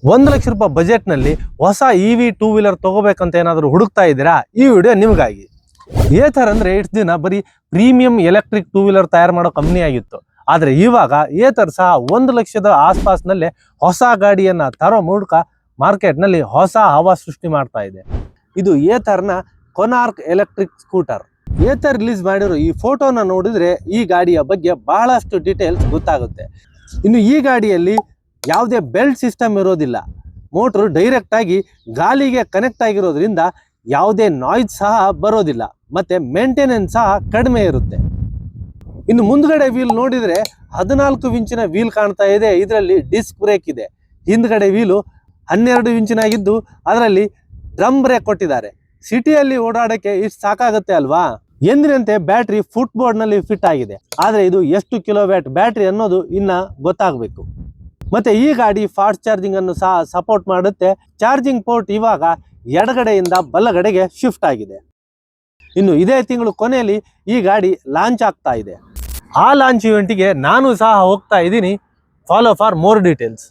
1,00,000 ರೂಪಾಯಿ ಬಜೆಟ್ನಲ್ಲಿ ಹೊಸ EV 2 ವೀಲರ್ ತಗೋಬೇಕಂತ ಏನಾದರೂ ಹುಡುಕ್ತಾ ಇದ್ದೀರಾ? ಈ ವಿಡಿಯೋ ನಿಮಗಾಗಿ. ಏಥರ್ ಅಂದರೆ ಇಷ್ಟು ದಿನ ಬರೀ ಪ್ರೀಮಿಯಂ ಎಲೆಕ್ಟ್ರಿಕ್ 2 ವೀಲರ್ ತಯಾರು ಮಾಡೋ ಕಂಪ್ನಿ ಆಗಿತ್ತು. ಆದರೆ ಇವಾಗ ಏಥರ್ ಸಹ 1,00,000 ಆಸ್ಪಾಸ್ನಲ್ಲೇ ಹೊಸ ಗಾಡಿಯನ್ನು ತರೋ ಮೂಲಕ ಮಾರ್ಕೆಟ್ನಲ್ಲಿ ಹೊಸ ಹವಾ ಸೃಷ್ಟಿ ಮಾಡ್ತಾ ಇದೆ. ಇದು ಏಥರ್ನ Konark electric scooter. Either release ಮಾಡಿರೋ ಈ ಫೋಟೋನ ನೋಡಿದ್ರೆ ಈ ಗಾಡಿಯ ಬಗ್ಗೆ ಬಹಳಷ್ಟು ಡೀಟೇಲ್ಸ್ ಗೊತ್ತಾಗುತ್ತೆ. ಇನ್ನು ಈ ಗಾಡಿಯಲ್ಲಿ ಯಾವುದೇ ಬೆಲ್ಟ್ ಸಿಸ್ಟಮ್ ಇರೋದಿಲ್ಲ. ಮೋಟ್ರು ಡೈರೆಕ್ಟ್ ಆಗಿ ಗಾಲಿಗೆ ಕನೆಕ್ಟ್ ಆಗಿರೋದ್ರಿಂದ ಯಾವುದೇ ನಾಯ್ಸ್ ಸಹ ಬರೋದಿಲ್ಲ. ಮತ್ತೆ ಮೇಂಟೆನೆನ್ಸ್ ಸಹ ಕಡಿಮೆ ಇರುತ್ತೆ. ಇನ್ನು ಮುಂದ್ಗಡೆ ವೀಲ್ ನೋಡಿದ್ರೆ 14 ಇಂಚಿನ ವೀಲ್ ಕಾಣ್ತಾ ಇದೆ. ಇದರಲ್ಲಿ ಡಿಸ್ಕ್ ಬ್ರೇಕ್ ಇದೆ. ಹಿಂದ್ಗಡೆ ವೀಲು 12 ಇಂಚಿನಾಗಿದ್ದು ಅದರಲ್ಲಿ ಡ್ರಮ್ ಬ್ರೇಕ್ ಕೊಟ್ಟಿದ್ದಾರೆ. ಸಿಟಿಯಲ್ಲಿ ಓಡಾಡಕ್ಕೆ ಇಷ್ಟು ಸಾಕಾಗುತ್ತೆ ಅಲ್ವಾ? ಎಂದಿನಂತೆ ಬ್ಯಾಟ್ರಿ ಫುಟ್ಬೋರ್ಡ್ ನಲ್ಲಿ ಫಿಟ್ ಆಗಿದೆ. ಆದರೆ ಇದು ಎಷ್ಟು ಕಿಲೋವ್ಯಾಟ್ ಬ್ಯಾಟ್ರಿ ಅನ್ನೋದು ಇನ್ನ ಗೊತ್ತಾಗಬೇಕು. ಮತ್ತೆ ಈ ಗಾಡಿ ಫಾಸ್ಟ್ ಚಾರ್ಜಿಂಗ್ ಅನ್ನು ಸಹ ಸಪೋರ್ಟ್ ಮಾಡುತ್ತೆ. ಚಾರ್ಜಿಂಗ್ ಪೋರ್ಟ್ ಇವಾಗ ಎಡಗಡೆಯಿಂದ ಬಲಗಡೆಗೆ ಶಿಫ್ಟ್ ಆಗಿದೆ. ಇನ್ನು ಇದೇ ತಿಂಗಳು ಕೊನೆಯಲ್ಲಿ ಈ ಗಾಡಿ ಲಾಂಚ್ ಆಗ್ತಾ ಇದೆ. ಆ ಲಾಂಚ್ ಇವೆಂಟಿಗೆ ನಾನು ಸಹ ಹೋಗ್ತಾ ಇದ್ದೀನಿ. Follow for more details.